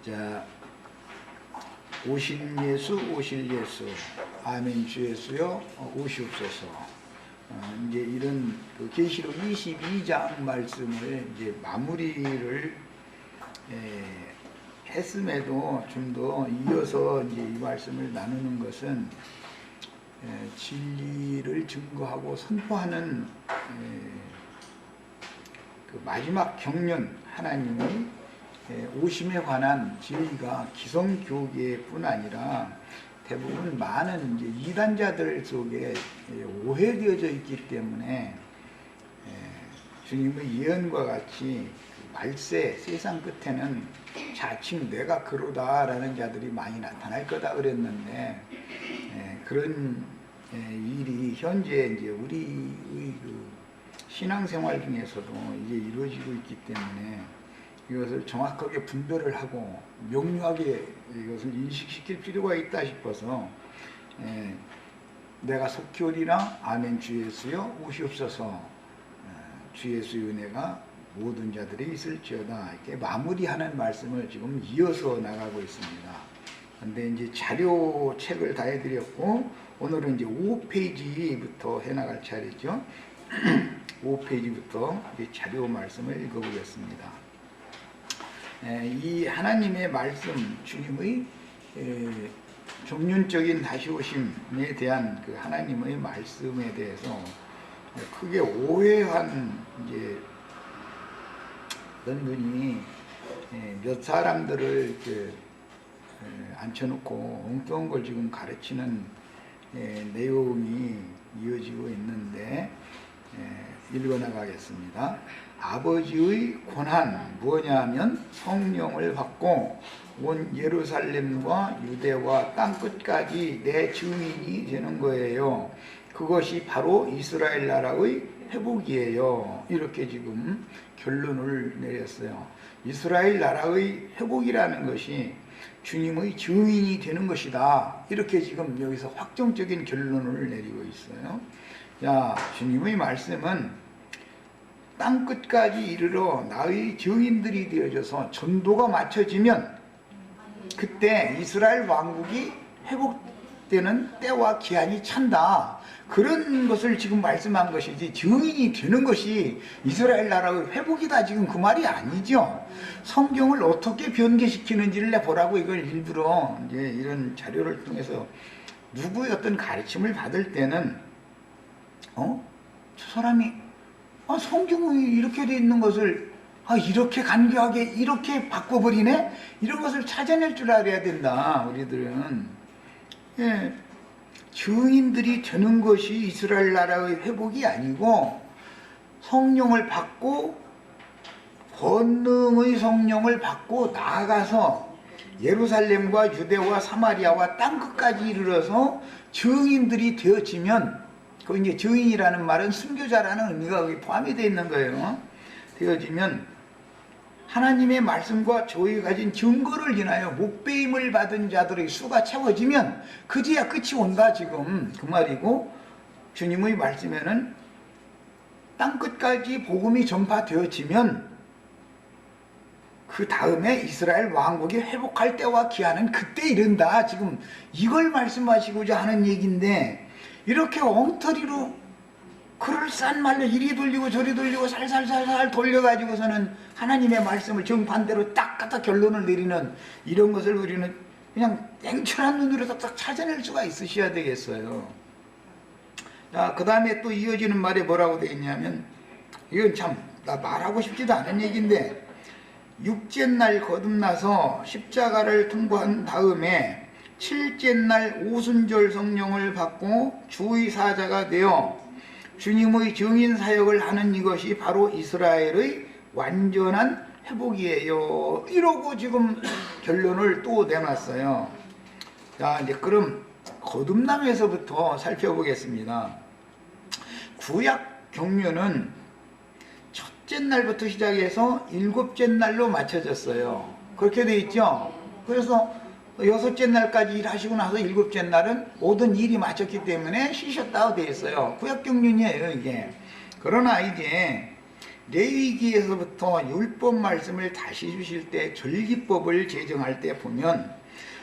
자, 오실 예수, 오실 예수, 아멘 주 예수여, 오시옵소서. 이제 이런 그 계시록 22장 말씀을 이제 마무리를 했음에도 좀 더 이어서 이제 이 말씀을 나누는 것은 진리를 증거하고 선포하는 그 마지막 경륜, 하나님이 오심에 관한 진리가 기성교계뿐 아니라 대부분 많은 이제 이단자들 속에 오해되어져 있기 때문에 주님의 예언과 같이 말세 세상 끝에는 자칭 내가 그러다라는 자들이 많이 나타날 거다 그랬는데 그런 일이 현재 이제 우리의 그 신앙생활 중에서도 이제 이루어지고 있기 때문에 이것을 정확하게 분별을 하고 명료하게 이것을 인식시킬 필요가 있다 싶어서 내가 속히 오리라 아멘 주 예수여 오시옵소서 주 예수의 은혜가 모든 자들이 있을지어다 이렇게 마무리하는 말씀을 지금 이어서 나가고 있습니다. 그런데 이제 자료책을 다 해드렸고 오늘은 이제 5페이지부터 해나갈 차례죠. 5페이지부터 자료 말씀을 읽어보겠습니다. 이 하나님의 말씀, 주님의 종륜적인 다시 오심에 대한 그 하나님의 말씀에 대해서 크게 오해한 이제 어떤 분이 몇 사람들을 이렇게 앉혀놓고 엉뚱한 걸 지금 가르치는 내용이 이어지고 있는데 읽어나가겠습니다. 아버지의 권한 뭐냐 하면 성령을 받고 온 예루살렘과 유대와 땅끝까지 내 증인이 되는 거예요. 그것이 바로 이스라엘 나라의 회복이에요. 이렇게 지금 결론을 내렸어요. 이스라엘 나라의 회복이라는 것이 주님의 증인이 되는 것이다. 이렇게 지금 여기서 확정적인 결론을 내리고 있어요. 자, 주님의 말씀은 땅끝까지 이르러 나의 증인들이 되어져서 전도가 맞춰지면 그때 이스라엘 왕국이 회복되는 때와 기한이 찬다. 그런 것을 지금 말씀한 것이지 증인이 되는 것이 이스라엘 나라의 회복이다 지금 그 말이 아니죠. 성경을 어떻게 변개시키는지를 내보라고 이걸 일부러 이제 이런 자료를 통해서 누구의 어떤 가르침을 받을 때는 저 사람이 성경이 이렇게 돼 있는 것을 이렇게 간교하게 이렇게 바꿔버리네? 이런 것을 찾아낼 줄 알아야 된다. 우리들은 증인들이 되는 것이 이스라엘 나라의 회복이 아니고 성령을 받고 권능의 성령을 받고 나아가서 예루살렘과 유대와 사마리아와 땅끝까지 이르러서 증인들이 되어지면 그 이제 증인이라는 말은 순교자라는 의미가 거기 포함이 되어 있는 거예요. 되어지면 하나님의 말씀과 저희가 가진 증거를 인하여 목배임을 받은 자들의 수가 채워지면 그제야 끝이 온다 지금 그 말이고 주님의 말씀에는 땅끝까지 복음이 전파되어지면 그 다음에 이스라엘 왕국이 회복할 때와 기한은 그때 이른다 지금 이걸 말씀하시고자 하는 얘기인데 이렇게 엉터리로 그럴싸한 말로 이리 돌리고 저리 돌리고 살살살살 돌려가지고서는 하나님의 말씀을 정반대로 딱 갖다 결론을 내리는 이런 것을 우리는 그냥 냉철한 눈으로 딱 찾아낼 수가 있으셔야 되겠어요. 자, 그 다음에 또 이어지는 말에 뭐라고 되어 있냐면 이건 참 나 말하고 싶지도 않은 얘기인데 육째 날 거듭나서 십자가를 통과한 다음에 칠째 날 오순절 성령을 받고 주의 사자가 되어 주님의 증인 사역을 하는 이것이 바로 이스라엘의 완전한 회복이에요. 이러고 지금 결론을 또 내놨어요. 자, 이제 그럼 거듭남에서부터 살펴보겠습니다. 구약 경륜은 첫째 날부터 시작해서 일곱째 날로 맞춰졌어요. 그렇게 돼 있죠. 그래서 여섯째 날까지 일하시고 나서 일곱째 날은 모든 일이 마쳤기 때문에 쉬셨다고 되어 있어요. 구약 경륜이에요 이게. 그러나 이제 레위기에서부터 율법 말씀을 다시 주실 때 절기법을 제정할 때 보면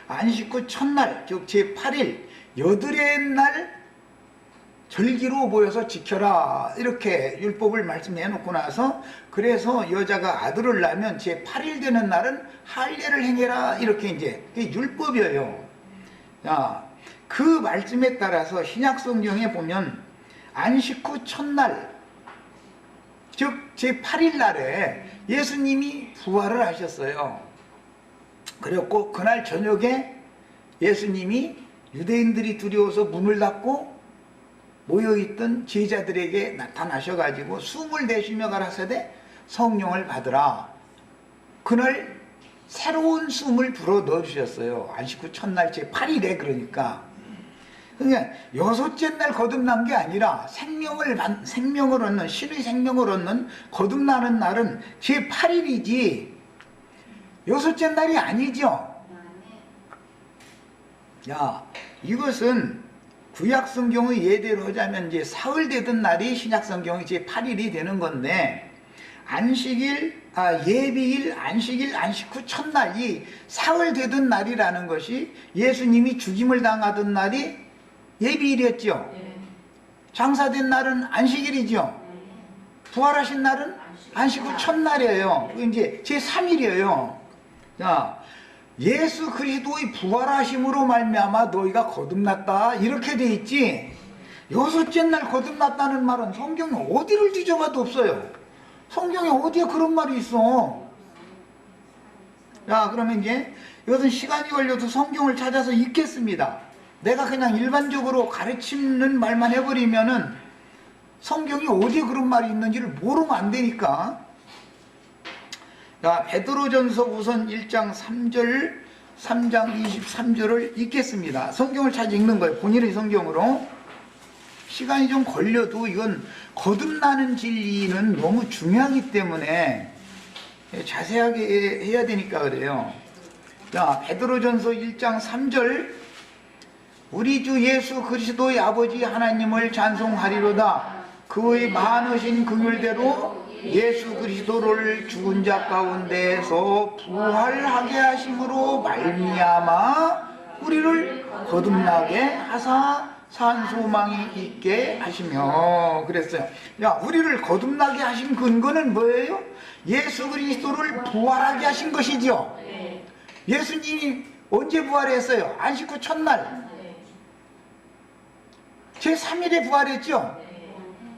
안식 후 첫날 즉 제8일 여드렛 날 절기로 모여서 지켜라 이렇게 율법을 말씀해 놓고 나서 그래서 여자가 아들을 낳으면 제8일 되는 날은 할례를 행해라 이렇게 이제 그게 율법이에요. 자, 그 말씀에 따라서 신약 성경에 보면 안식 후 첫날 즉 제8일 날에 예수님이 부활을 하셨어요. 그랬고 그날 저녁에 예수님이 유대인들이 두려워서 문을 닫고 모여있던 제자들에게 나타나셔가지고 숨을 내쉬며 가라사대 성령을 받으라. 그날 새로운 숨을 불어 넣어주셨어요. 안식 후 첫날 제8일에 그러니까 여섯째 날 거듭난 게 아니라 생명을 얻는 신의 생명을 얻는 거듭나는 날은 제8일이지 여섯째 날이 아니죠. 야, 이것은 구약 성경의 예대로 하자면 이제 사흘 되던 날이 신약 성경의 제8일이 되는 건데 안식일, 예비일, 안식일, 안식 후 첫날이 사흘 되던 날이라는 것이 예수님이 죽임을 당하던 날이 예비일이었죠. 장사된 날은 안식일이죠. 부활하신 날은 안식 후 첫날이에요. 이제 제3일이에요. 자, 예수 그리스도의 부활하심으로 말미암아 너희가 거듭났다 이렇게 돼 있지 여섯째 날 거듭났다는 말은 성경에 어디를 뒤져봐도 없어요. 성경에 어디에 그런 말이 있어. 자, 그러면 이제 이것은 시간이 걸려도 성경을 찾아서 읽겠습니다. 내가 그냥 일반적으로 가르치는 말만 해버리면은 성경이 어디에 그런 말이 있는지를 모르면 안 되니까. 자, 베드로전서 우선 1장 3절 3장 23절을 읽겠습니다. 성경을 찾아 읽는 거예요. 본인의 성경으로. 시간이 좀 걸려도 이건 거듭나는 진리는 너무 중요하기 때문에 자세하게 해야 되니까 그래요. 자, 베드로전서 1장 3절 우리 주 예수 그리스도의 아버지 하나님을 찬송하리로다. 그의 많으신 긍휼대로 예수 그리스도를 죽은 자 가운데서 부활하게 하심으로 말미암아 우리를 거듭나게 하사 산 소망이 있게 하시며 그랬어요. 야, 우리를 거듭나게 하신 근거는 뭐예요? 예수 그리스도를 부활하게 하신 것이죠. 예수님이 언제 부활했어요? 안식 후 첫날 제3일에 부활했죠.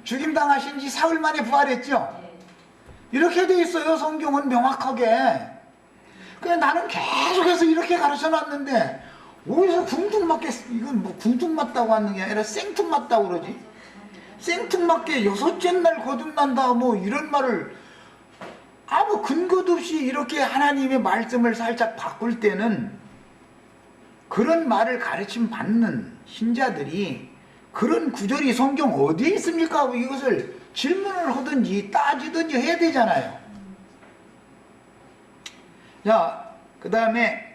죽임당하신 지 사흘 만에 부활했죠. 이렇게 돼 있어요. 성경은 명확하게. 그냥 나는 계속해서 이렇게 가르쳐놨는데 어디서 궁둥맞게 이건 뭐 궁둥맞다고 하는 게 아니라 생뚱맞다고 그러지. 생뚱맞게 여섯째 날 거듭난다 뭐 이런 말을 아무 근거도 없이 이렇게 하나님의 말씀을 살짝 바꿀 때는 그런 말을 가르침 받는 신자들이 그런 구절이 성경 어디에 있습니까 하고 이것을 질문을 하든지 따지든지 해야 되잖아요. 자, 그 다음에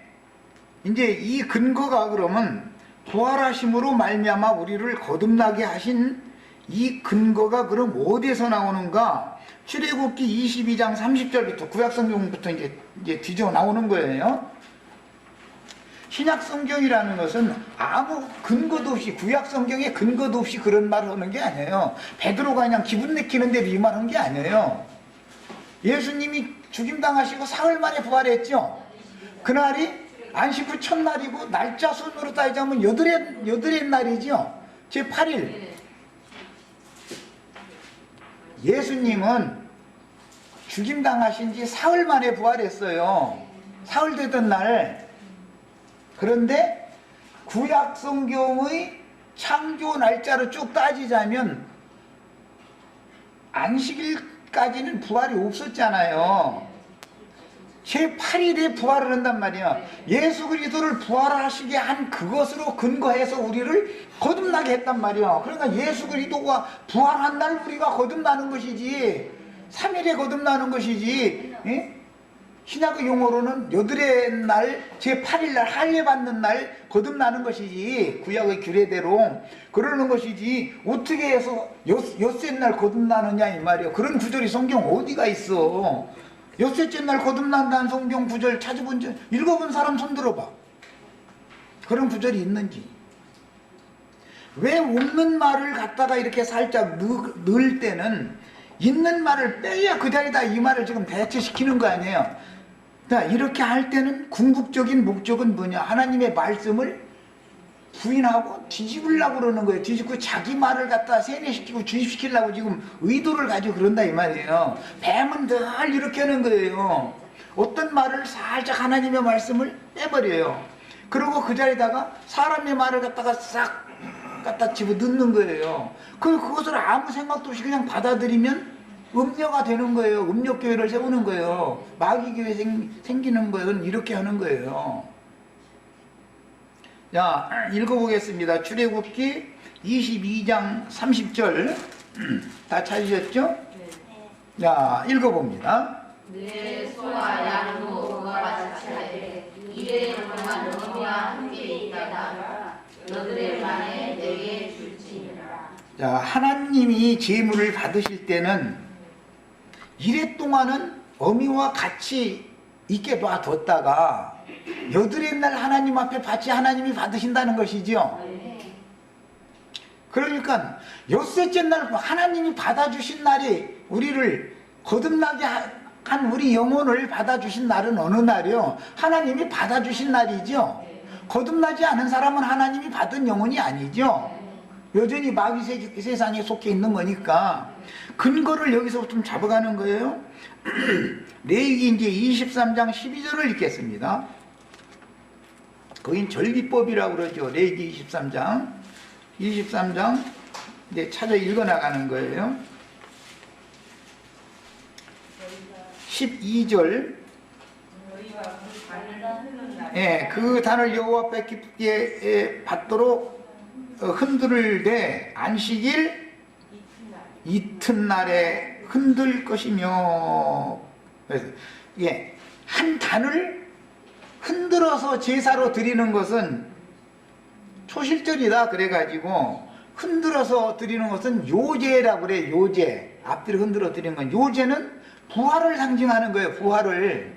이제 이 근거가 그러면 부활하심으로 말미암아 우리를 거듭나게 하신 이 근거가 그럼 어디에서 나오는가? 출애굽기 22장 30절부터 구약성경부터 이제 뒤져 나오는 거예요. 신약성경이라는 것은 아무 근거도 없이 구약성경에 근거도 없이 그런 말을 하는 게 아니에요. 베드로가 그냥 기분 내키는 대로 이 말 한 게 아니에요. 예수님이 죽임당하시고 사흘 만에 부활했죠. 그날이 안식 후 첫날이고 날짜 순으로 따지자면 여드렛 날이죠. 제8일. 예수님은 죽임당하신 지 사흘 만에 부활했어요. 사흘 되던 날. 그런데 구약 성경의 창조 날짜로 쭉 따지자면 안식일까지는 부활이 없었잖아요. 제8일에 부활을 한단 말이야. 예수 그리스도를 부활하시게 한 그것으로 근거해서 우리를 거듭나게 했단 말이야. 그러니까 예수 그리스도가 부활한 날 우리가 거듭나는 것이지 3일에 거듭나는 것이지. 예? 신약의 용어로는 여드레 날 제8일 날 할례 받는 날 거듭나는 것이지, 구약의 규례대로 그러는 것이지 어떻게 해서 엿새 날 거듭나느냐 이 말이야. 그런 구절이 성경 어디가 있어? 엿새째 날 거듭난다는 성경 구절 찾아본 적, 읽어본 사람 손 들어봐. 그런 구절이 있는지. 왜 없는 말을 갖다가 이렇게 살짝 넣을 때는 있는 말을 빼야 그 자리다 이 말을 지금 대체시키는 거 아니에요. 이렇게 할 때는 궁극적인 목적은 뭐냐? 하나님의 말씀을 부인하고 뒤집으려고 그러는 거예요. 뒤집고 자기 말을 갖다 세뇌시키고 주입시키려고 지금 의도를 가지고 그런다 이 말이에요. 뱀은 늘 이렇게 하는 거예요. 어떤 말을 살짝 하나님의 말씀을 빼버려요. 그리고 그 자리에다가 사람의 말을 갖다가 싹 갖다 집어넣는 거예요. 그것을 아무 생각도 없이 그냥 받아들이면 음녀가 되는 거예요. 음녀교회를 세우는 거예요. 마귀교회 생기는 거예요. 이렇게 하는 거예요. 자, 읽어보겠습니다. 출애굽기 22장 30절 다 찾으셨죠? 자, 읽어봅니다. 내 소와 양도 너가 자체하되 이래 동안 너희와 함께 있다가 너희들 만에 내게 줄지니라. 자, 하나님이 제물을 받으실 때는 이래 동안은 어미와 같이 있게 놔뒀다가 여드레 날 하나님 앞에 같이 하나님이 받으신다는 것이죠. 그러니까 엿새째 날 하나님이 받아주신 날이, 우리를 거듭나게 한 우리 영혼을 받아주신 날은 어느 날이요? 하나님이 받아주신 날이죠. 거듭나지 않은 사람은 하나님이 받은 영혼이 아니죠. 여전히 마귀 세상에 속해 있는 거니까 근거를 여기서 좀 잡아가는 거예요. 레위기 이제 23장 12절을 읽겠습니다. 거긴 절기법이라고 그러죠. 레위기 23장 이제 찾아 읽어나가는 거예요. 12절. 예, 그 단을 여호와 앞에 기쁘게 받도록 흔들되 안식일 이튿날에 흔들 것이며. 그래서 예, 한 단을 흔들어서 제사로 드리는 것은 초실절이다 그래가지고 흔들어서 드리는 것은 요제라고 그래. 요제, 앞뒤로 흔들어 드리는 건, 요제는 부활을 상징하는 거예요. 부활을.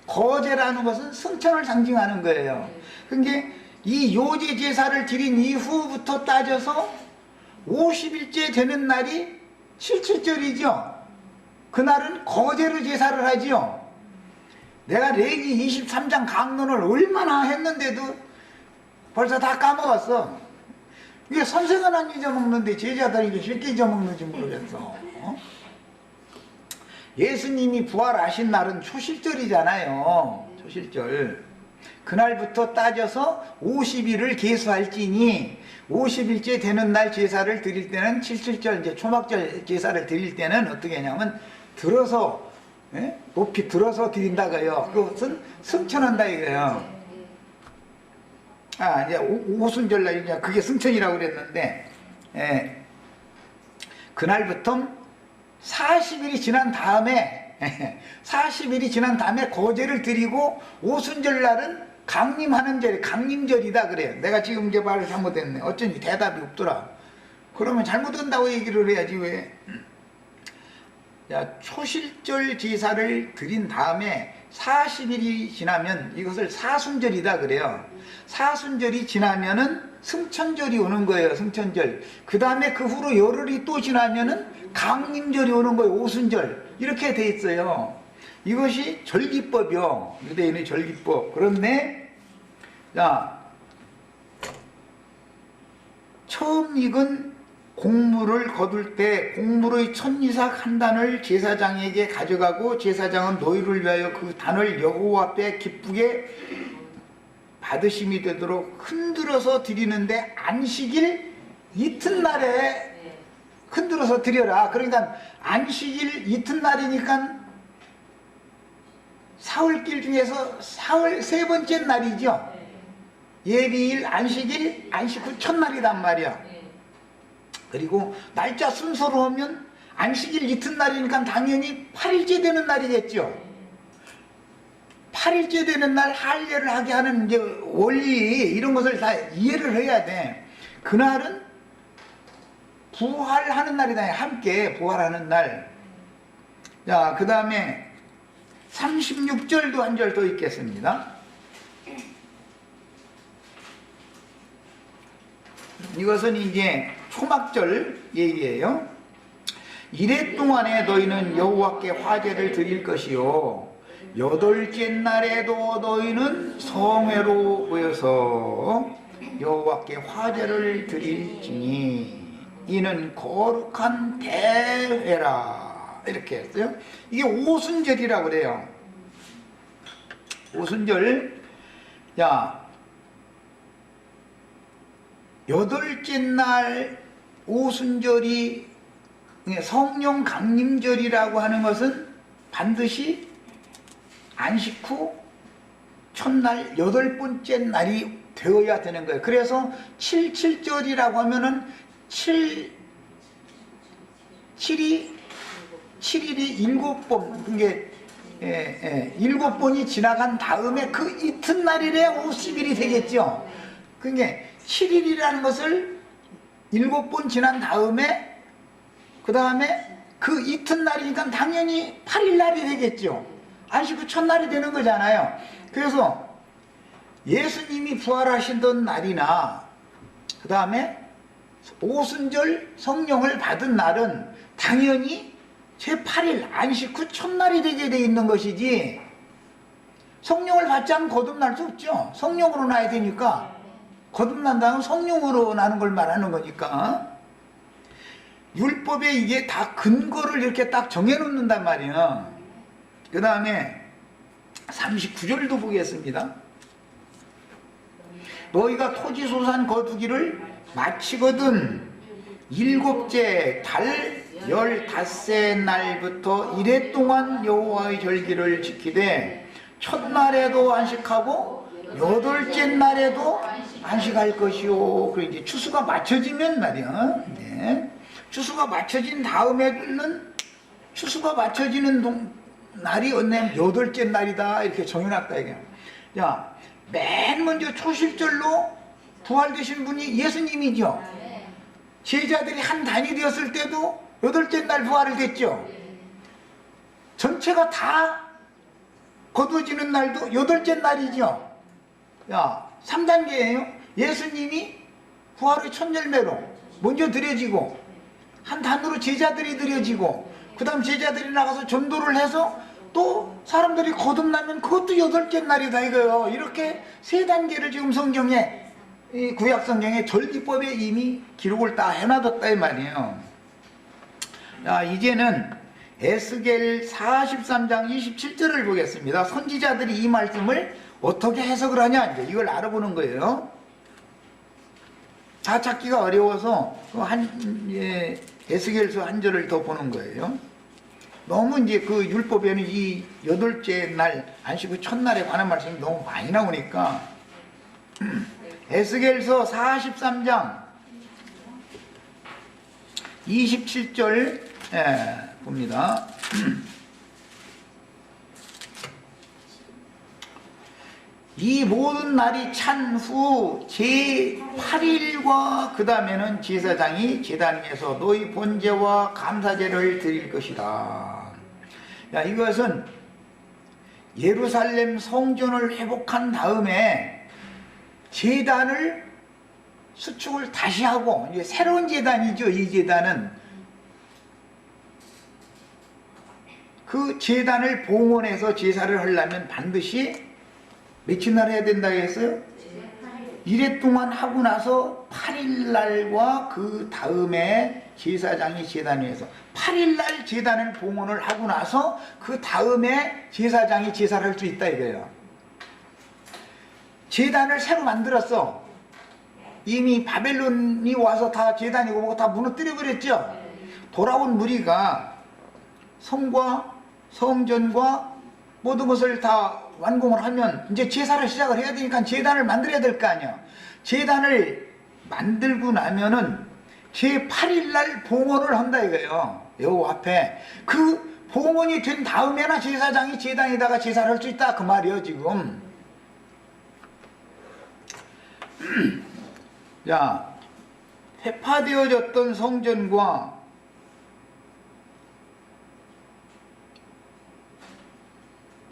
거제라는 것은 승천을 상징하는 거예요. 그러니까 이 요제 제사를 드린 이후부터 따져서 50일째 되는 날이 실칠절이죠. 그날은 거제로 제사를 하지요. 내가 레위기 23장 강론을 얼마나 했는데도 벌써 다 까먹었어. 이게 선생은 안 잊어먹는데 제자들이 이게 쉽게 잊어먹는지 모르겠어. 예수님이 부활하신 날은 초실절이잖아요. 초실절. 그날부터 따져서 50일을 계수할지니 50일째 되는 날 제사를 드릴 때는 칠칠절, 이제 초막절 제사를 드릴 때는 어떻게 하냐면 들어서, 예? 높이 들어서 드린다고요. 그것은 승천한다 이거예요. 아, 이제 오순절날 이제 그게 승천이라고 그랬는데, 예. 그날부터 40일이 지난 다음에 40일이 지난 다음에 거제를 드리고 오순절날은 강림하는 절, 강림절이다 그래요. 내가 지금 이제 말을 잘못했네. 어쩐지 대답이 없더라. 그러면 잘못한다고 얘기를 해야지 왜. 자, 초실절 제사를 드린 다음에 40일이 지나면 이것을 사순절이다 그래요. 사순절이 지나면은 승천절이 오는 거예요. 승천절. 그 다음에 그 후로 열흘이 또 지나면은 강림절이 오는 거예요. 오순절. 이렇게 돼 있어요. 이것이 절기법이요. 유대인의 절기법. 그런데 자, 처음 익은 곡물을 거둘 때 곡물의 천이삭 한 단을 제사장에게 가져가고 제사장은 너희를 위하여 그 단을 여호와 앞에 기쁘게 받으심이 되도록 흔들어서 드리는데 안식일 이튿날에 흔들어서 드려라. 그러니까 안식일 이튿날이니까 사흘길 중에서 사흘 세 번째 날이죠. 예비일, 안식일, 안식 후 첫날이란 말이야. 그리고 날짜 순서로 하면 안식일 이튿날이니까 당연히 8일째 되는 날이겠죠. 8일째 되는 날 할례를 하게 하는 이제 원리 이런 것을 다 이해를 해야 돼. 그날은 부활하는 날이다. 함께 부활하는 날. 자, 그 다음에 36절도 한 절 더 읽겠습니다. 이것은 이제 초막절 얘기예요. 이래 동안에 너희는 여호와께 화제를 드릴 것이요 여덟째 날에도 너희는 성회로 모여서 여호와께 화제를 드릴지니 이는 거룩한 대회라. 이렇게 했어요. 이게 오순절이라고 그래요. 오순절. 야, 여덟째 날 오순절이 성령 강림절이라고 하는 것은 반드시 안식 후 첫날 여덟 번째 날이 되어야 되는 거예요. 그래서 77절이라고 하면은 7일이 7번, 그게 7번이 지나간 다음에 그 이튿날이래 50일이 되겠죠. 그게 7일이라는 것을 7번 지난 다음에 그 다음에 그 이튿날이니까 당연히 8일날이 되겠죠. 안식 후 첫날이 되는 거잖아요. 그래서 예수님이 부활하시던 날이나 그 다음에 오순절 성령을 받은 날은 당연히 제8일 안식 후 첫날이 되게 돼 있는 것이지, 성령을 받지 않으면 거듭날 수 없죠. 성령으로 나야 되니까. 거듭난다면 성령으로 나는 걸 말하는 거니까. 율법에 이게 다 근거를 이렇게 딱 정해놓는단 말이에요. 그 다음에 39절도 보겠습니다. 너희가 토지소산 거두기를 마치거든 7째 달 15세 날부터 이래 동안 여호와의 절기를 지키되 첫날에도 안식하고 8째 날에도 안식할 것이요. 그리고 이제 추수가 맞춰지면 말이야. 네. 추수가 맞춰진 다음에는 추수가 맞춰지는 날이 언제 8째 날이다 이렇게 정해놨다 이게. 야, 맨 먼저 초실절로 부활되신 분이 예수님이죠. 제자들이 한 단이 되었을 때도 8째 날 부활을 됐죠. 전체가 다 거두어지는 날도 8째 날이죠. 야, 3단계예요. 예수님이 부활의 첫 열매로 먼저 드려지고 한 단으로 제자들이 드려지고 그 다음 제자들이 나가서 전도를 해서 또 사람들이 거듭나면 그것도 8째 날이다 이거예요. 이렇게 3단계를 지금 성경에, 이 구약 성경에 절기법에 이미 기록을 다 해놔뒀다 이 말이에요. 자, 이제는 에스겔 43장 27절을 보겠습니다. 선지자들이 이 말씀을 어떻게 해석을 하냐, 이제 이걸 알아보는 거예요. 다 찾기가 어려워서 에스겔서 한 절을 더 보는 거예요. 너무 이제 그 율법에는 이 8째 날 안식 후 첫날에 관한 말씀이 너무 많이 나오니까 에스겔서 43장 27절 봅니다. 이 모든 날이 찬 후 제8일과 그 다음에는 제사장이 제단 위에서 너희 번제와 감사제를 드릴 것이다. 야, 이것은 예루살렘 성전을 회복한 다음에 제단을 수축을 다시 하고, 이제 새로운 제단이죠. 이 제단은 그 제단을 봉헌해서 제사를 하려면 반드시 며칠 날 해야 된다고 했어요? 이래 동안 하고 나서 8일날과 그 다음에 제사장이 제단 위에서 8일날 제단을 봉헌을 하고 나서 그 다음에 제사장이 제사를 할 수 있다 이거예요. 제단을 새로 만들었어. 이미 바벨론이 와서 다 제단이고 뭐고 다 무너뜨려 버렸죠. 돌아온 무리가 성과 성전과 모든 것을 다 완공을 하면 이제 제사를 시작을 해야 되니까 제단을 만들어야 될 거 아니야. 제단을 만들고 나면은 제8일날 봉헌을 한다 이거예요. 여호와 앞에. 그 봉헌이 된 다음에나 제사장이 제단에다가 제사를 할 수 있다 그 말이에요 지금. 자, 회파되어졌던 성전과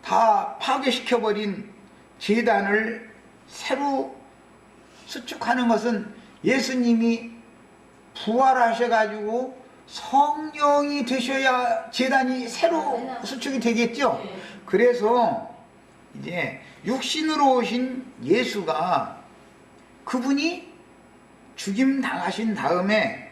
다 파괴시켜버린 제단을 새로 수축하는 것은 예수님이 부활하셔가지고 성령이 되셔야 제단이 새로 수축이 되겠죠. 그래서 이제 육신으로 오신 예수가 그분이 죽임 당하신 다음에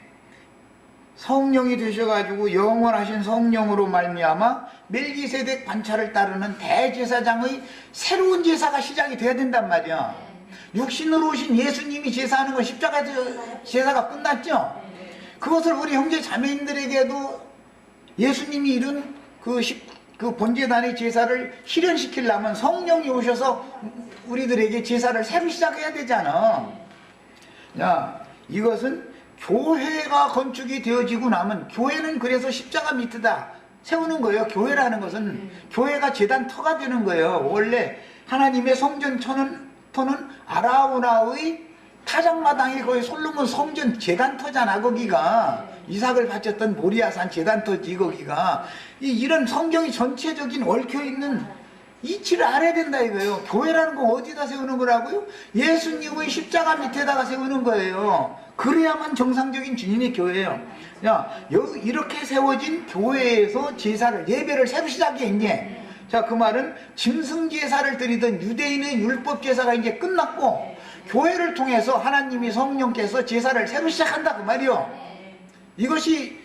성령이 되셔가지고 영원하신 성령으로 말미암아 멜기세덱 반차를 따르는 대제사장의 새로운 제사가 시작이 돼야 된단 말이야. 육신으로 오신 예수님이 제사하는 건 십자가 제사가 끝났죠. 그것을 우리 형제 자매님들에게도 예수님이 이룬 그 번제단의 제사를 실현시키려면 성령이 오셔서 우리들에게 제사를 새로 시작해야 되잖아. 야, 이것은 교회가 건축이 되어지고 나면, 교회는 그래서 십자가 밑에다 세우는 거예요. 교회라는 것은 교회가 제단터가 되는 거예요. 원래 하나님의 성전터는 아라우나의 타작마당이 거의 솔로몬 성전 제단터잖아. 거기가 이삭을 바쳤던 모리아산 제단터지. 거기가 이런 성경이 전체적인 얽혀있는 이치를 알아야 된다 이거예요. 교회라는 건 어디다 세우는 거라고요? 예수님의 십자가 밑에다가 세우는 거예요. 그래야만 정상적인 주님의 교회예요. 야, 이렇게 세워진 교회에서 제사를, 예배를 새로 시작해 이제. 자, 그 말은 짐승 제사를 드리던 유대인의 율법 제사가 이제 끝났고 교회를 통해서 하나님이 성령께서 제사를 새로 시작한다 그 말이요. 이것이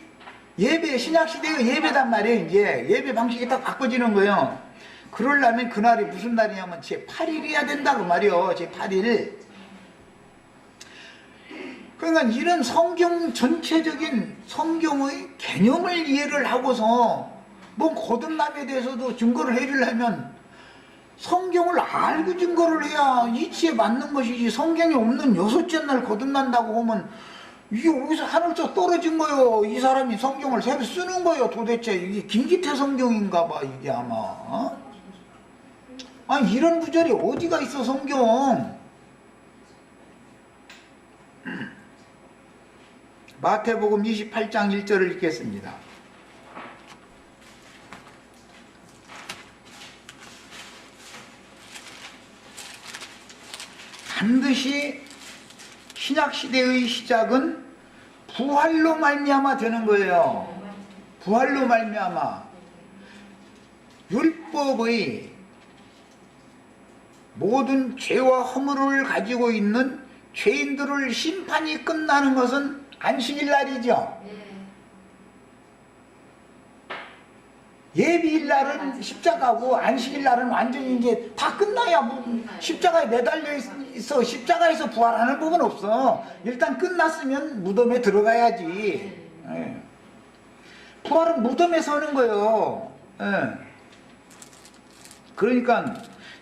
예배, 신약시대의 예배단 말이에요. 이제 예배 방식이 딱 바꿔지는 거예요. 그러려면 그날이 무슨 날이냐면 제8일이어야 된다 그 말이요. 제8일. 그러니까 이런 성경 전체적인 성경의 개념을 이해를 하고서 뭐 거듭남에 대해서도 증거를 해주려면 성경을 알고 증거를 해야 이치에 맞는 것이지. 성경에 없는 여섯째 날 거듭난다고 하면 이게 어디서 하늘에서 떨어진 거요. 이 사람이 성경을 새로 쓰는 거요. 도대체 이게 김기태 성경인가 봐 이게 아마. 아니 이런 구절이 어디가 있어 성경. 마태복음 28장 1절을 읽겠습니다. 반드시 신약시대의 시작은 부활로 말미암아 되는 거예요. 부활로 말미암아. 율법의 모든 죄와 허물을 가지고 있는 죄인들을 심판이 끝나는 것은 안식일 날이죠. 예비일 날은 십자가고 안식일 날은 완전히 이제 다 끝나야 뭐 십자가에 매달려 있어. 십자가에서 부활하는 법은 없어. 일단 끝났으면 무덤에 들어가야지. 부활은 무덤에서 하는 거예요. 그러니까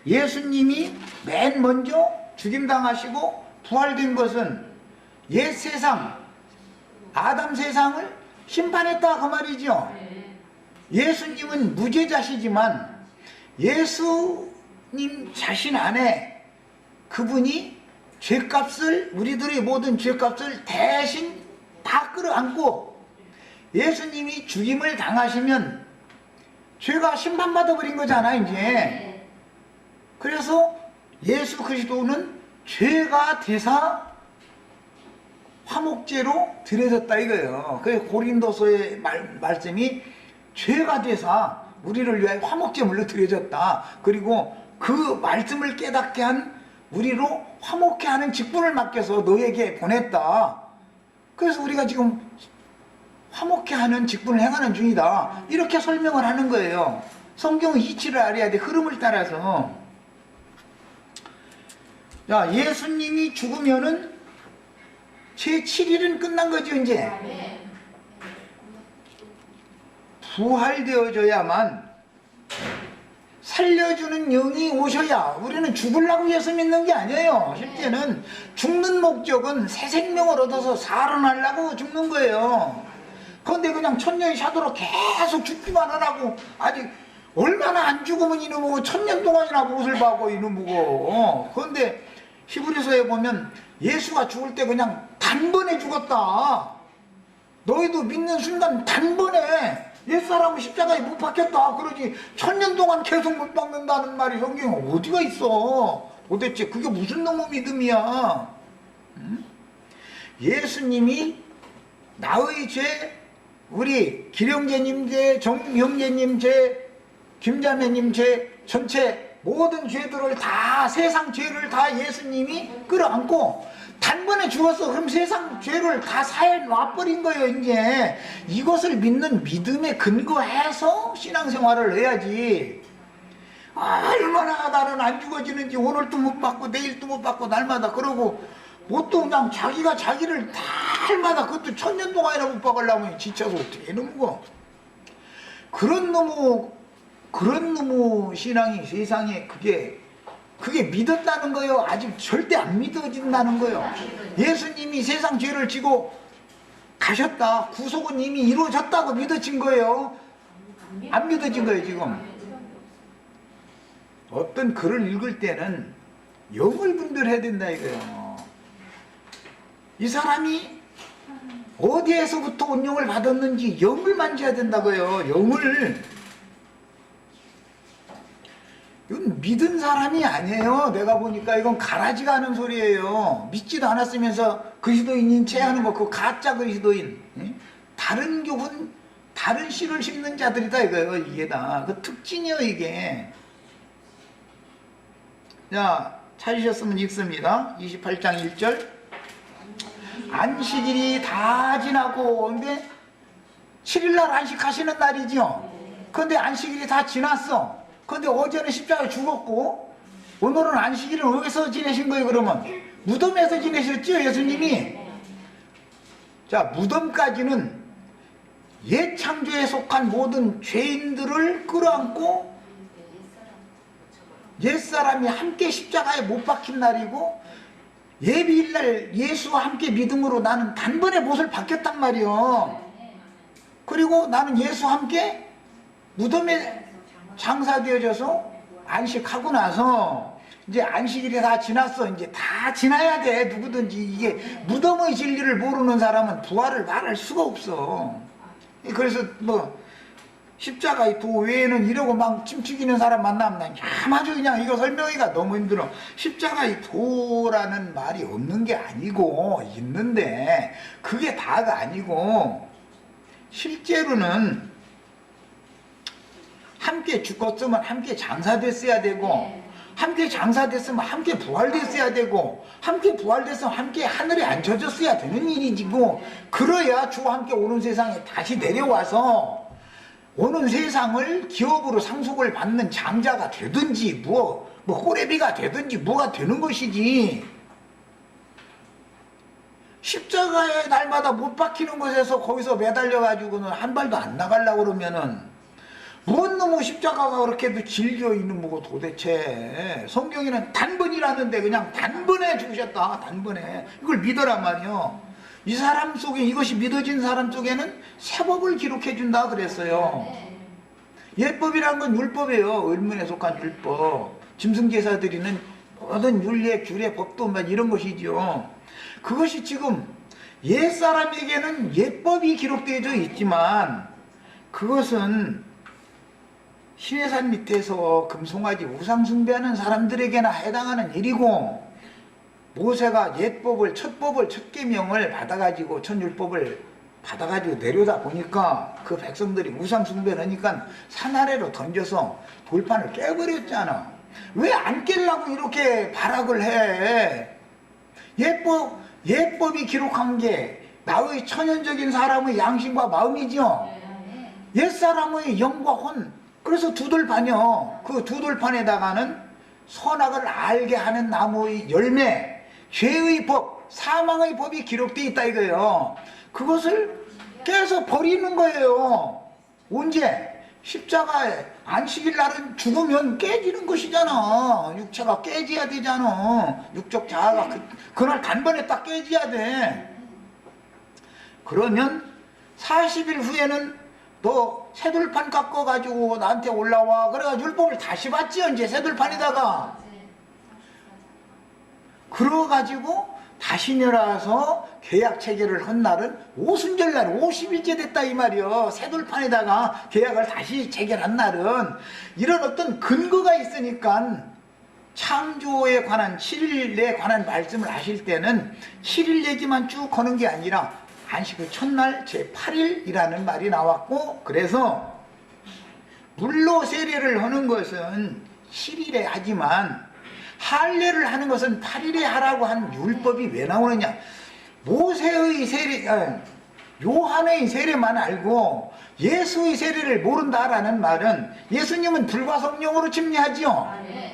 예수님이 맨 먼저 죽임당하시고 부활된 것은 옛 세상, 아담 세상을 심판했다 그 말이죠. 예수님은 무죄자시지만 예수님 자신 안에 그분이 죄값을, 우리들의 모든 죄값을 대신 다 끌어안고 예수님이 죽임을 당하시면 죄가 심판받아 버린 거잖아 이제. 그래서 예수 그리스도는 죄가 되사 화목제로 드려졌다 이거예요. 그 고린도서의 말씀이 죄가 되사 우리를 위하여 화목제물로 드려졌다. 그리고 그 말씀을 깨닫게 한 우리로 화목케 하는 직분을 맡겨서 너에게 보냈다. 그래서 우리가 지금 화목케 하는 직분을 행하는 중이다. 이렇게 설명을 하는 거예요. 성경의 이치를 알아야 돼. 흐름을 따라서. 자, 예수님이 죽으면은 제7일은 끝난 거죠 이제. 부활되어져야만 살려주는 영이 오셔야. 우리는 죽으려고 예수 믿는 게 아니에요. 실제는 죽는 목적은 새 생명을 얻어서 살아나려고 죽는 거예요. 그런데 그냥 천년이 샤도록 계속 죽기만 하라고 아직 얼마나 안 죽으면 이놈의 천년 동안이나 못을 박고 이놈의 그런데 히브리서에 보면 예수가 죽을 때 그냥 단번에 죽었다. 너희도 믿는 순간 단번에 옛사람은 십자가에 못 박혔다. 그러지 천년 동안 계속 못 박는다는 말이 성경에 어디가 있어. 도대체 그게 무슨 놈의 믿음이야. 응? 예수님이 나의 죄, 우리 기령제님 죄, 정형제님 죄, 김자매님 죄, 전체 모든 죄들을 다, 세상 죄를 다 예수님이 끌어안고 단번에 죽었어. 그럼 세상 죄를 다 사해 놔버린 거예요. 이제 이것을 믿는 믿음에 근거해서 신앙생활을 해야지. 얼마나 나는 안 죽어지는지 오늘도 못 받고 내일도 못 받고 날마다 그러고 뭣도 그냥 자기가 자기를 날마다 그것도 천년 동안이나 못 박으려면 지쳐서 어떻게 해놓은 거. 그런 놈의 신앙이 세상에 그게 믿었다는 거예요? 아직 절대 안 믿어진다는 거예요. 예수님이 세상 죄를 지고 가셨다. 구속은 이미 이루어졌다고 믿어진 거예요. 안 믿어진 거예요 지금. 어떤 글을 읽을 때는 영을 분별해야 된다 이거예요. 이 사람이 어디에서부터 은총을 받았는지 영을 만져야 된다고요. 영을. 이건 믿은 사람이 아니에요. 내가 보니까 이건 가라지가 하는 소리예요. 믿지도 않았으면서 그리스도인인 채 하는 거, 그거 가짜 그리스도인. 다른 교훈, 다른 씨를 심는 자들이다 이거예요. 이게 다. 그 특징이에요 이게. 자, 찾으셨으면 읽습니다. 28장 1절. 안식일이 다 지나고, 근데 7일날 안식하시는 날이죠. 그런데 안식일이 다 지났어. 그런데 어제는 십자가에 죽었고 오늘은 안식일을 어디서 지내신 거예요? 그러면 무덤에서 지내셨죠 예수님이. 자, 무덤까지는 옛 창조에 속한 모든 죄인들을 끌어안고 옛사람이 함께 십자가에 못 박힌 날이고 예비일날 예수와 함께 믿음으로 나는 단번에 못을 박혔단 말이요. 그리고 나는 예수와 함께 무덤에 장사되어져서 안식하고 나서 이제 안식일이 다 지났어. 이제 다 지나야 돼. 누구든지. 이게 무덤의 진리를 모르는 사람은 부활을 말할 수가 없어. 그래서 뭐 십자가의 도 외에는 이러고 막 침튀기는 사람 만나면 난 아주 그냥 이거 설명하기가 너무 힘들어. 십자가의 도라는 말이 없는 게 아니고 있는데 그게 다가 아니고 실제로는 함께 죽었으면 함께 장사됐어야 되고 함께 장사됐으면 함께 부활됐어야 되고 함께 부활됐으면 함께 하늘에 앉혀졌어야 되는 일이지고 그래야 주와 함께 오는 세상에 다시 내려와서 오는 세상을 기업으로 상속을 받는 장자가 되든지 뭐 꼬레비가 되든지 뭐가 되는 것이지. 십자가에 날마다 못 박히는 곳에서 거기서 매달려 가지고는 한 발도 안 나가려고 그러면은 뭔 놈의 십자가가 그렇게도 질겨 있는 거고. 도대체 성경에는 단번이라는데 그냥 단번에 죽으셨다. 단번에. 이걸 믿어란 말이요. 이 사람 속에, 이것이 믿어진 사람 속에는 세법을 기록해 준다 그랬어요. 예법이란 건 율법이에요. 의문에 속한 율법. 짐승제사 드리는 모든 율례, 규례, 법도 막 이런 것이지요. 그것이 지금 옛사람에게는 예법이 기록되어 있지만 그것은 신해산 밑에서 금송아지 우상 숭배하는 사람들에게나 해당하는 일이고, 모세가 옛법을, 첫 계명을 받아가지고 천율법을 받아가지고 내려다 보니까 그 백성들이 우상 숭배를 하니까 산 아래로 던져서 돌판을 깨버렸잖아. 왜 안 깰라고 이렇게 발악을 해? 옛법이 기록한 게 나의 천연적인 사람의 양심과 마음이죠. 옛사람의 영과 혼. 그래서 두 돌판이요. 그 두 돌판에다가는 선악을 알게 하는 나무의 열매, 죄의 법, 사망의 법이 기록되어 있다 이거예요. 그것을 깨서 버리는 거예요. 언제? 십자가에 안식일 날은 죽으면 깨지는 것이잖아. 육체가 깨져야 되잖아. 육적 자아가 그날 단번에 딱 깨져야 돼. 그러면 40일 후에는 너 새들판 깎아가지고 나한테 올라와. 그래가지고 율법을 다시 받지요. 이제 새들판에다가. 그래가지고 다시 내려와서 계약 체결을 한 날은 오순절날 50일째 됐다 이 말이요. 새들판에다가 계약을 다시 체결한 날은. 이런 어떤 근거가 있으니까 창조에 관한 7일에 관한 말씀을 하실 때는 7일 얘기만 쭉 하는 게 아니라 안식 후 첫날 제8일이라는 말이 나왔고, 그래서 물로 세례를 하는 것은 7일에 하지만 할례를 하는 것은 8일에 하라고 한 율법이 왜 나오느냐. 모세의 세례, 요한의 세례만 알고 예수의 세례를 모른다라는 말은 예수님은 불과 성령으로 침례하지요.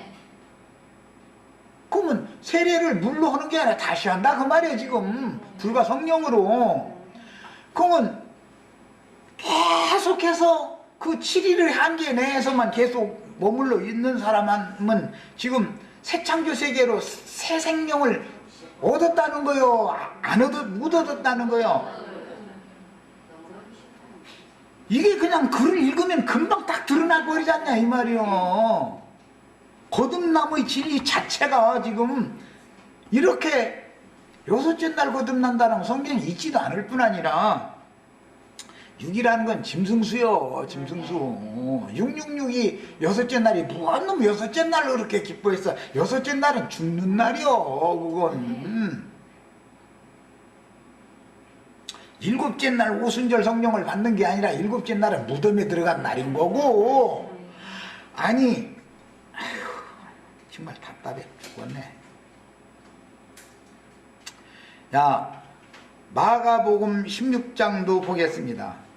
그러면 세례를 물로 하는 게 아니라 다시 한다 그 말이에요. 지금 불과 성령으로. 그러면 계속해서 그 7일의 한계 내에서만 계속 머물러 있는 사람은 지금 새 창조 세계로 새 생명을 얻었다는 거요? 못 얻었다는 거요? 이게 그냥 글을 읽으면 금방 딱 드러나 버리지 않냐 이 말이요. 거듭남의 진리 자체가 지금 이렇게 여섯째 날 거듭난다는 성경에 있지도 않을 뿐 아니라 6이라는 건 짐승수요. 짐승수. 666이 여섯째 날이 무한놈 여섯째 날로 그렇게 기뻐했어. 여섯째 날은 죽는 날이요. 그건 일곱째 날 오순절 성령을 받는 게 아니라 일곱째 날은 무덤에 들어간 날인 거고. 아니 아휴, 정말 답답해 죽겠네. 야, 마가복음 16장도 보겠습니다.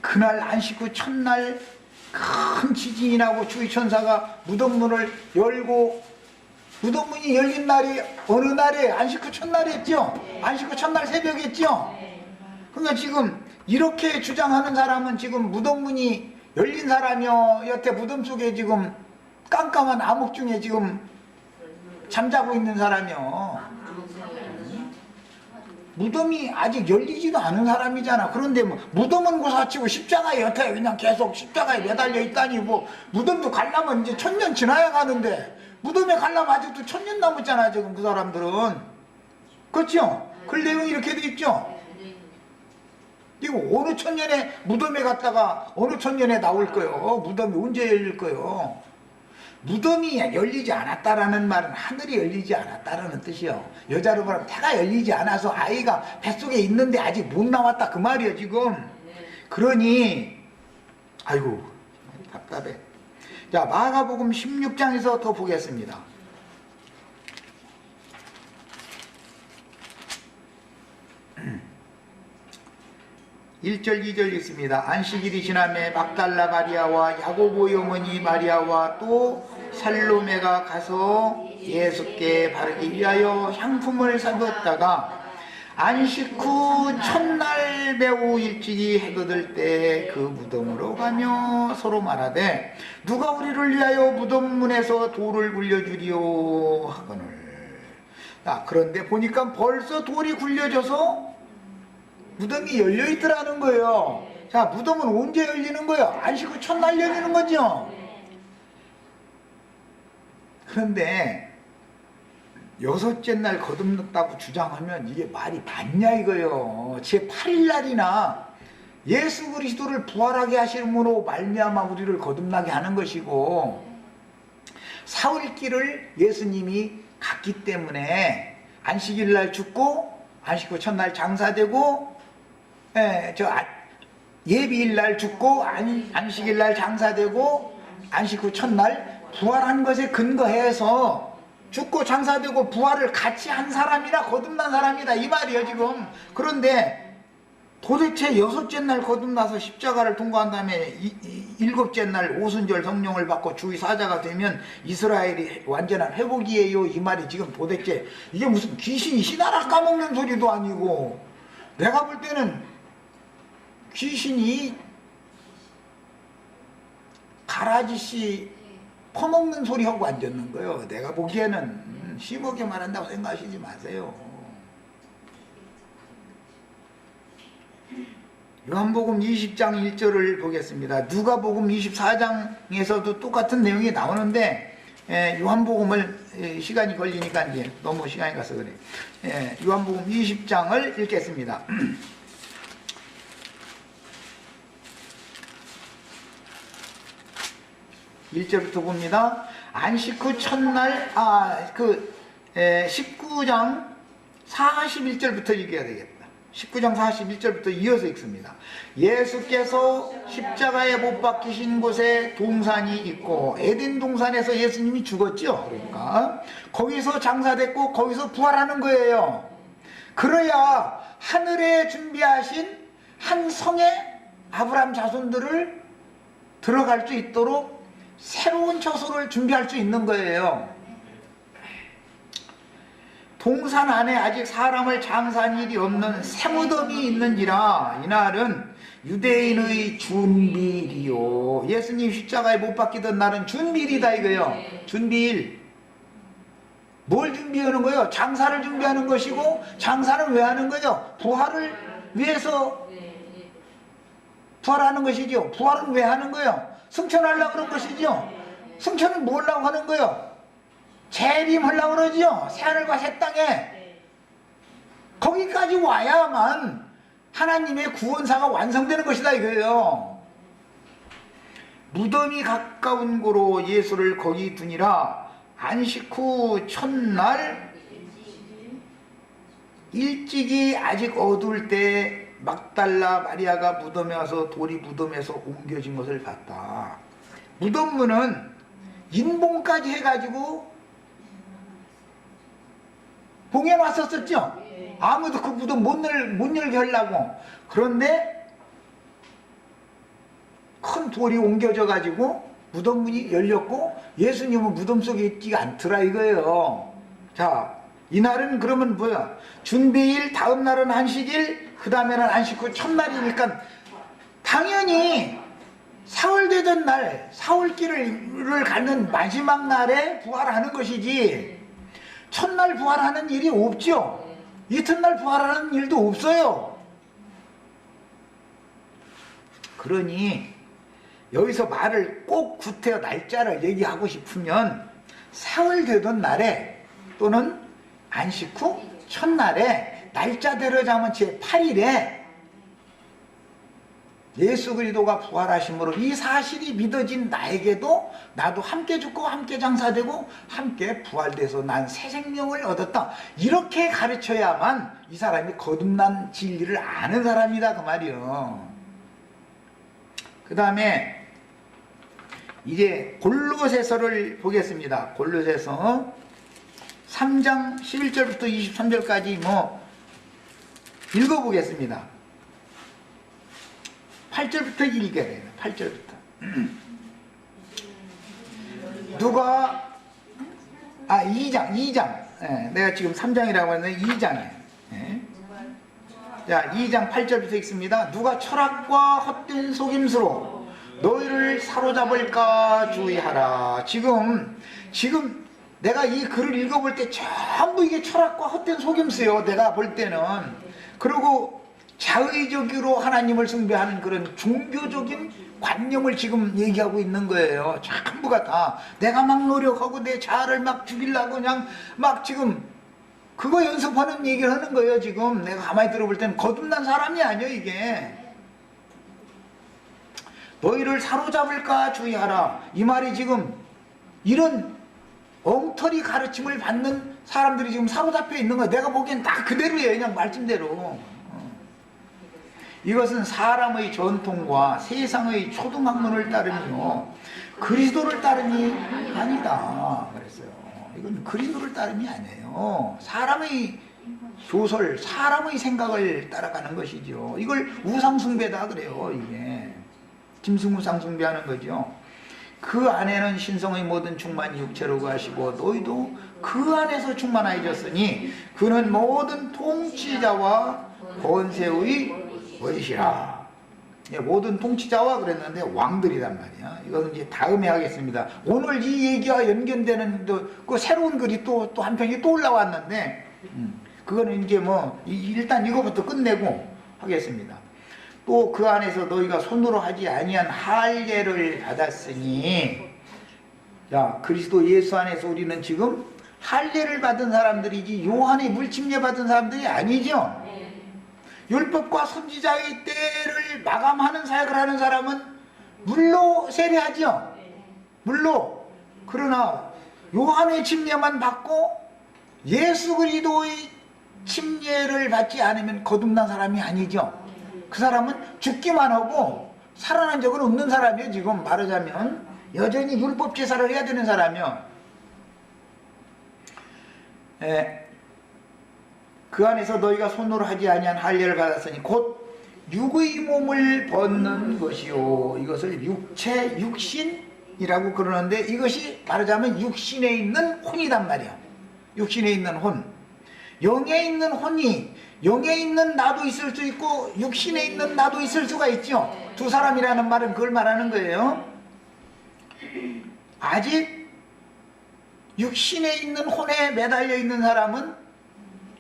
그날 안식 후 첫날 큰 지진이 나고 주의 천사가 무덤문을 열고, 무덤문이 열린 날이 어느 날에 안식 후 첫날이었죠. 안식 후 첫날 새벽이었죠. 그러니까 지금 이렇게 주장하는 사람은 지금 무덤문이 열린 사람이요, 여태 무덤 속에 지금 깜깜한 암흑 중에 지금 잠자고 있는 사람이요. 무덤이 아직 열리지도 않은 사람이잖아. 그런데 뭐 무덤은 고사치고 십자가에 여태 그냥 계속 십자가에 매달려 있다니. 뭐 무덤도 가려면 이제 1000년 지나야 가는데 무덤에 가려면 아직도 1000년 남았잖아 지금 그 사람들은. 그렇죠? 그 내용이 이렇게 돼 있죠. 이거 어느 1000년에 무덤에 갔다가 어느 1000년에 나올 거요. 무덤이 언제 열릴 거요. 무덤이 열리지 않았다라는 말은 하늘이 열리지 않았다라는 뜻이요. 여자로 말하면 태가 열리지 않아서 아이가 뱃속에 있는데 아직 못 나왔다 그 말이에요 지금. 그러니 아이고 답답해. 자, 마가복음 16장에서 더 보겠습니다. 1절 2절 있습니다. 안식일이 지남에 막달라 마리아와 야고보의 어머니 마리아와 또 살로메가 가서 예수께 바르기 위하여 향품을 사두었다가 안식 후 첫날 매우 일찍이 해가 들 때 그 무덤으로 가며 서로 말하되 누가 우리를 위하여 무덤문에서 돌을 굴려주리오 하거늘. 그런데 보니까 벌써 돌이 굴려져서 무덤이 열려있더라는 거예요. 자, 무덤은 언제 열리는 거예요? 안식 후 첫날 열리는 거죠. 그런데 여섯째 날 거듭났다고 주장하면 이게 말이 맞냐 이거요. 제8일 날이나 예수 그리스도를 부활하게 하심으로 말미암아 우리를 거듭나게 하는 것이고, 사흘길을 예수님이 갔기 때문에 안식일 날 죽고 안식 후 첫날 장사되고, 예비일 날 죽고 안식일 날 장사되고 안식 후 첫날 부활한 것에 근거해서 죽고 장사되고 부활을 같이 한 사람이라 거듭난 사람이다 이 말이에요 지금. 그런데 도대체 여섯째 날 거듭나서 십자가를 통과한 다음에 일곱째 날 오순절 성령을 받고 주의 사자가 되면 이스라엘이 완전한 회복이에요 이 말이 지금. 도대체 이게 무슨 귀신이 신하라 까먹는 소리도 아니고, 내가 볼 때는 귀신이 가라지씨 퍼먹는 소리하고 앉았는 거예요. 내가 보기에는 심하게 말한다고 생각하시지 마세요. 요한복음 20장 1절을 보겠습니다. 누가복음 24장에서도 똑같은 내용이 나오는데 요한복음을 시간이 걸리니까 이제 너무 시간이 가서 그래. 요한복음 20장을 읽겠습니다. 1절부터 봅니다. 안식 후 첫날 19장 41절부터 읽어야 되겠다. 19장 41절부터 이어서 읽습니다. 예수께서 십자가에 못 박히신 곳에 동산이 있고, 에덴 동산에서 예수님이 죽었죠. 그러니까 거기서 장사됐고 거기서 부활하는 거예요. 그래야 하늘에 준비하신 한 성에 아브라함 자손들을 들어갈 수 있도록 새로운 처소를 준비할 수 있는 거예요. 동산 안에 아직 사람을 장사한 일이 없는 새무덤이 있는지라 이날은 유대인의 준비일이요. 예수님 십자가에 못 박히던 날은 준비일이다 이거예요. 준비일. 뭘 준비하는 거예요? 장사를 준비하는 것이고, 장사는 왜 하는 거죠? 부활을 위해서 부활하는 것이죠. 부활은 왜 하는 거예요? 승천하려고 그런 것이죠. 승천은 뭐 하려고 하는 거예요? 재림하려고 그러죠. 새하늘과 새 땅에. 거기까지 와야만 하나님의 구원사가 완성되는 것이다 이거예요. 무덤이 가까운 곳으로 예수를 거기 두니라. 안식 후 첫날 일찍이 아직 어두울 때 막달라 마리아가 무덤에 와서 돌이 무덤에서 옮겨진 것을 봤다. 무덤문은 인봉까지 해가지고 봉해놨었죠. 아무도 그 무덤 못 열게 하려고. 그런데 큰 돌이 옮겨져 가지고 무덤문이 열렸고 예수님은 무덤 속에 있지가 않더라 이거예요. 자, 이날은 그러면 뭐야? 준비일, 다음 날은 안식일, 그 다음에는 안식 후 첫날이니까 당연히 사흘 되던 날, 사흘길을 갖는 마지막 날에 부활하는 것이지 첫날 부활하는 일이 없죠. 이튿날 부활하는 일도 없어요. 그러니 여기서 말을 꼭 구태여 날짜를 얘기하고 싶으면 사흘 되던 날에 또는 안식 후 첫날에 날짜대로 자면 제8일에 예수 그리스도가 부활하심으로 이 사실이 믿어진 나에게도 나도 함께 죽고 함께 장사되고 함께 부활돼서 난 새 생명을 얻었다. 이렇게 가르쳐야만 이 사람이 거듭난 진리를 아는 사람이다 그 말이요. 그 다음에 이제 골로새서를 보겠습니다. 골로새서 3장 11절부터 23절까지 뭐 읽어보겠습니다. 8절부터 읽어야 돼요. 8절부터. 누가 2장. 내가 지금 3장이라고 했는데 2장이에요. 자, 2장 8절부터 읽습니다. 누가 철학과 헛된 속임수로 너희를 사로잡을까 주의하라. 지금 내가 이 글을 읽어볼 때 전부 이게 철학과 헛된 속임수예요. 내가 볼 때는. 그리고 자의적으로 하나님을 숭배하는 그런 종교적인 관념을 지금 얘기하고 있는 거예요. 전부가 다 내가 막 노력하고 내 자아를 막 죽이려고 그냥 막 지금 그거 연습하는 얘기를 하는 거예요. 지금 내가 가만히 들어볼 때는 거듭난 사람이 아니에요. 이게 너희를 사로잡을까 주의하라. 이 말이 지금 이런 엉터리 가르침을 받는 사람들이 지금 사로잡혀 있는 거야. 내가 보기엔 다 그대로예요. 그냥 말씀대로. 이것은 사람의 전통과 세상의 초등학문을 따르며 그리스도를 따름이 아니다 그랬어요. 이건 그리스도를 따름이 아니에요. 사람의 조설, 사람의 생각을 따라가는 것이죠. 이걸 우상숭배다 그래요. 이게 짐승우상숭배하는 거죠. 그 안에는 신성의 모든 충만이 육체로 하시고 너희도 그 안에서 충만하여졌으니 그는 모든 통치자와 권세의 원시라. 모든 통치자와 그랬는데 왕들이란 말이야. 이거는 이제 다음에 하겠습니다. 오늘 이 얘기와 연결되는 그 새로운 글이 또 한 편이 또 올라왔는데 그거는 이제 뭐 일단 이거부터 끝내고 하겠습니다. 또 그 안에서 너희가 손으로 하지 아니한 할례를 받았으니, 자, 그리스도 예수 안에서 우리는 지금 할례를 받은 사람들이지 요한의 물침례 받은 사람들이 아니죠. 율법과 선지자의 때를 마감하는 사역을 하는 사람은 물로 세례하죠. 물로. 그러나 요한의 침례만 받고 예수 그리스도의 침례를 받지 않으면 거듭난 사람이 아니죠. 그 사람은 죽기만 하고 살아난 적은 없는 사람이에요. 지금 말하자면 여전히 율법 제사를 해야 되는 사람이요. 그 안에서 너희가 손으로 하지 아니한 할례를 받았으니 곧 육의 몸을 벗는 것이요. 이것을 육체, 육신이라고 그러는데 이것이 말하자면 육신에 있는 혼이단 말이야. 육신에 있는 혼. 영에 있는 혼이, 영에 있는 나도 있을 수 있고 육신에 있는 나도 있을 수가 있죠. 두 사람이라는 말은 그걸 말하는 거예요. 아직 육신에 있는 혼에 매달려 있는 사람은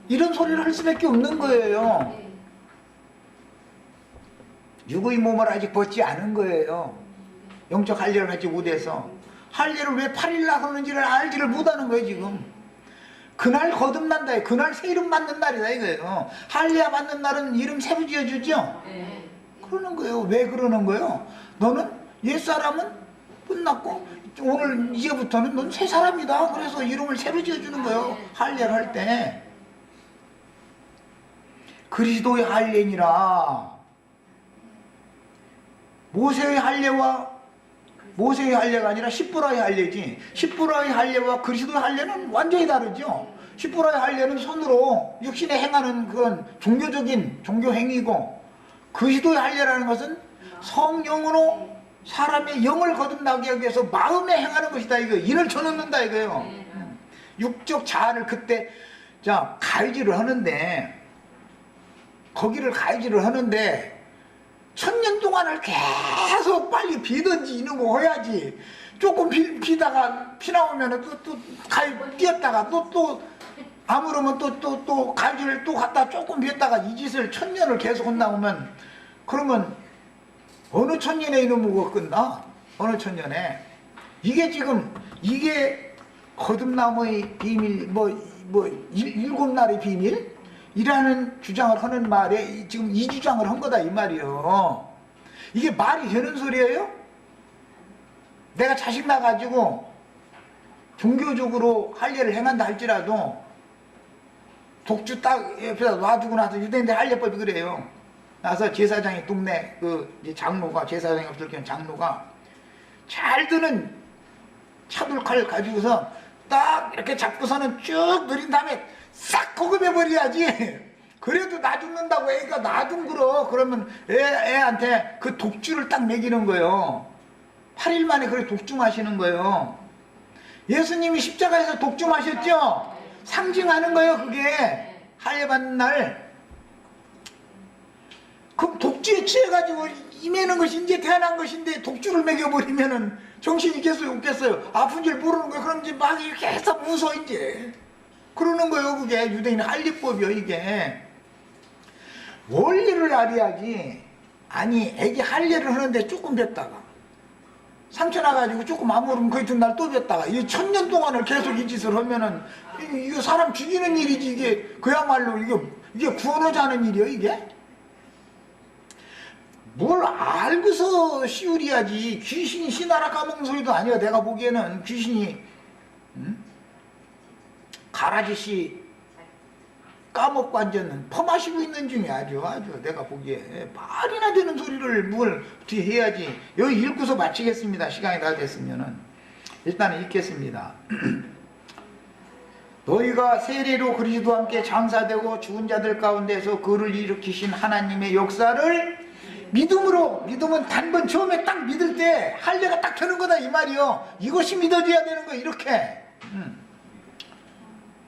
이런 소리를 할 수밖에 없는 거예요. 육의 몸을 아직 벗지 않은 거예요. 영적 할례를 하지 못해서. 할례를 왜 8일 나가는지를 알지를 못하는 거예요 지금. 그날 거듭난다. 그날 새 이름 받는 날이다 이거예요. 할례 받는 날은 이름 새로 지어주죠. 그러는 거예요. 왜 그러는 거예요? 너는 옛사람은 끝났고 오늘 이제부터는 넌 새 사람이다. 그래서 이름을 새로 지어주는 거예요. 할례를 할 때. 그리스도의 할례니라. 모세의 할례와 모세의 할례가 아니라 십보라의 할례지. 십보라의 할례와 그리스도의 할례는 완전히 다르죠. 십보라의 할례는 손으로 육신에 행하는 그건 종교적인 종교 행위고, 그리스도의 할례라는 것은 성령으로 사람의 영을 거듭나게 하기 위해서 마음에 행하는 것이다 이거. 인을 쳐넣는다 이거예요. 육적 자아를 그때 자 가위질을 하는데, 거기를 가위질을 하는데 1000년 동안을 계속 빨리 비든지 이런 거 해야지. 조금 비다가 피 나오면 또 가위 띄었다가 또 아무르면 또 가위질을 또 갖다 조금 비었다가 이 짓을 1000년을 계속 한다면 그러면 어느 1000년에 이놈의 거 끝나? 어느 1000년에? 이게 지금 이게 거듭남의 비밀 일곱 날의 비밀? 이라는 주장을 하는 말에 지금 이 주장을 한 거다 이 말이요. 이게 말이 되는 소리예요? 내가 자식 나가지고 종교적으로 할례를 행한다 할지라도 독주 딱 옆에다 놔두고 나서 유대인들 할례법이 그래요. 나서 제사장이 동네 그 장로가, 제사장이 없을 경우 장로가 잘 드는 차돌칼 가지고서 딱 이렇게 잡고서는 쭉 누린 다음에 싹 고급해버려야지. 그래도 나 죽는다고 애가 나 좀 그러. 그러면 애한테 그 독주를 딱 먹이는 거예요. 8일 만에 그래 독주 마시는 거예요. 예수님이 십자가에서 독주 마셨죠? 상징하는 거예요 그게. 할례 받는 날. 그럼 독주에 취해가지고 임하는 것이 이제 태어난 것인데 독주를 먹여버리면은 정신이 있겠어요 없겠어요? 아픈 줄 모르는 거예요. 그럼 이제 막 이렇게 해서 무서 이제. 그러는 거예요 그게. 유대인 할례법이요 이게. 원리를 알아야지. 아니 애기 할례를 하는데 조금 뱉다가 상처 나가지고 조금 아무르면 그 이튿날 또 뱉다가 이 1000년 동안을 계속 이 짓을 하면은 이거 사람 죽이는 일이지. 이게 그야말로 이게 구원하자는 일이요 이게. 뭘 알고서 씌우려야지. 귀신이 씨나라 까먹는 소리도 아니야. 내가 보기에는 귀신이 가라지씨 까먹고 앉았는 퍼마시고 있는 중에 아주 내가 보기에 말이나 되는 소리를 뭘 어떻게 해야지. 여기 읽고서 마치겠습니다. 시간이 다 됐으면은 일단은 읽겠습니다. 너희가 세례로 그리스도와 함께 장사되고 죽은 자들 가운데서 그를 일으키신 하나님의 역사를 믿음으로. 믿음은 단번 처음에 딱 믿을 때 할례가 딱 되는 거다 이 말이요. 이것이 믿어져야 되는 거 이렇게.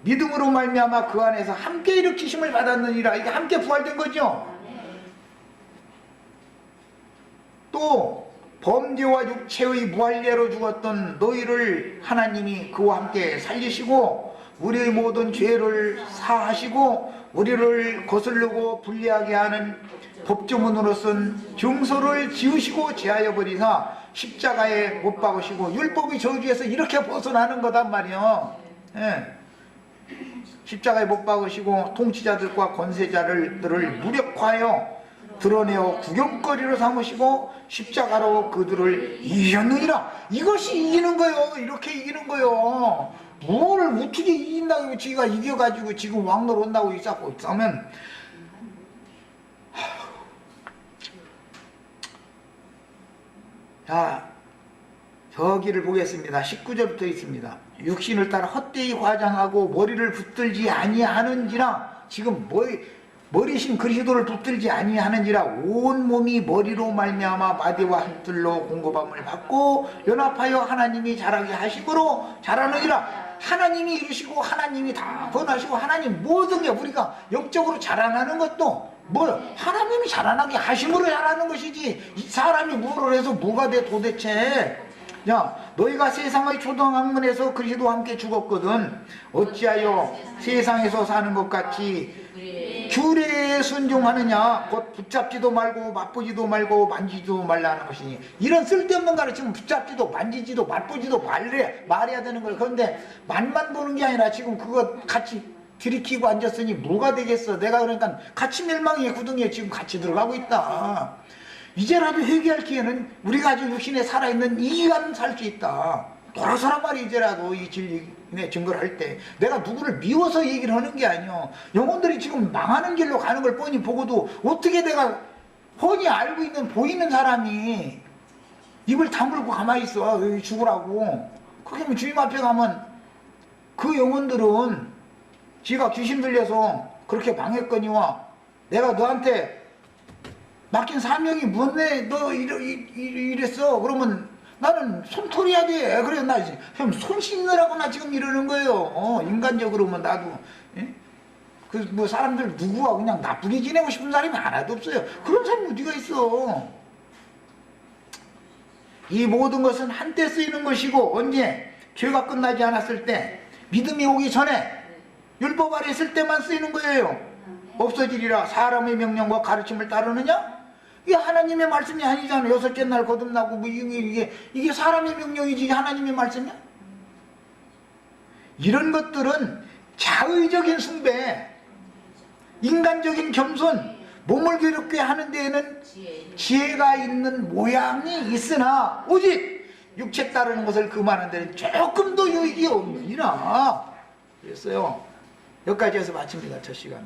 믿음으로 말미암아 그 안에서 함께 일으키심을 받았느니라. 이게 함께 부활된 거죠. 또 범죄와 육체의 무할례로 죽었던 너희를 하나님이 그와 함께 살리시고 우리의 모든 죄를 사하시고 우리를 거슬르고 불리하게 하는 법조문으로선 증서를 지으시고 제하여 버리사 십자가에 못 박으시고 율법의 저주에서 이렇게 벗어나는 거단 말이요. 예. 십자가에 못 박으시고 통치자들과 권세자들을 무력화하여 드러내어 구경거리로 삼으시고 십자가로 그들을 이기셨느니라. 이것이 이기는 거요. 이렇게 이기는 거요. 뭘 어떻게 이긴다고 지가 이겨가지고 지금 왕노로 온다고 있었고 있으면 자, 저기를 보겠습니다. 19절부터 있습니다. 육신을 따라 헛되이 화장하고 머리를 붙들지 아니하는지라. 지금 머리신 그리스도를 붙들지 아니하는지라. 온 몸이 머리로 말미암아 마디와 한틀로 공급함을 받고 연합하여 하나님이 자라게 하시므로 자라느니라. 하나님이 이루시고 하나님이 다 번하시고 하나님 모든 게 우리가 영적으로 자라나는 것도 하나님이 자라나게 하심으로 자라는 것이지 이 사람이 뭐를 해서 뭐가 돼 도대체. 야, 너희가 세상의 초등학문에서 그리스도와 함께 죽었거든. 어찌하여 세상에서 사는 것 같이 규례에 순종하느냐. 곧 붙잡지도 말고 맛보지도 말고 만지지도 말라는 것이니. 이런 쓸데없는 가르치면 붙잡지도 만지지도 맛보지도 말해야 되는 거예요. 그런데 맛만 보는 게 아니라 지금 그거 같이 들이키고 앉았으니 뭐가 되겠어. 내가 그러니까 같이 멸망의 구덩이에 지금 같이 들어가고 있다. 이제라도 회개할 기회는 우리가 아직 육신에 살아있는 이기간 살 수 있다. 돌아서란 말이 이제라도 이 진리의 증거를 할 때 내가 누구를 미워서 얘기를 하는 게 아니오. 영혼들이 지금 망하는 길로 가는 걸 뻔히 보고도 어떻게 내가 뻔히 알고 있는 보이는 사람이 입을 다물고 가만히 있어. 여기 죽으라고. 그게 뭐 주님 앞에 가면 그 영혼들은 지가 귀신 들려서 그렇게 망했거니와 내가 너한테 맡긴 사명이 뭔데 너 이랬어. 그러면 나는 손털이야 돼. 그래 나 형 손 씻느라고 나 지금 이러는 거예요. 인간적으로면 나도 그 뭐 사람들 누구와 그냥 나쁘게 지내고 싶은 사람이 하나도 없어요. 그런 사람이 어디가 있어. 이 모든 것은 한때 쓰이는 것이고 언제 죄가 끝나지 않았을 때 믿음이 오기 전에 율법 아래 있을 때만 쓰이는 거예요. 없어지리라. 사람의 명령과 가르침을 따르느냐? 이게 하나님의 말씀이 아니잖아. 6째 날 거듭나고 뭐 이게 사람의 명령이지 이게 하나님의 말씀이야? 이런 것들은 자의적인 숭배, 인간적인 겸손, 몸을 괴롭게 하는 데에는 지혜가 있는 모양이 있으나 오직 육체 따르는 것을 금하는 데는 조금도 유익이 없느니라. 그랬어요. 여기까지 해서 마칩니다. 첫 시간은.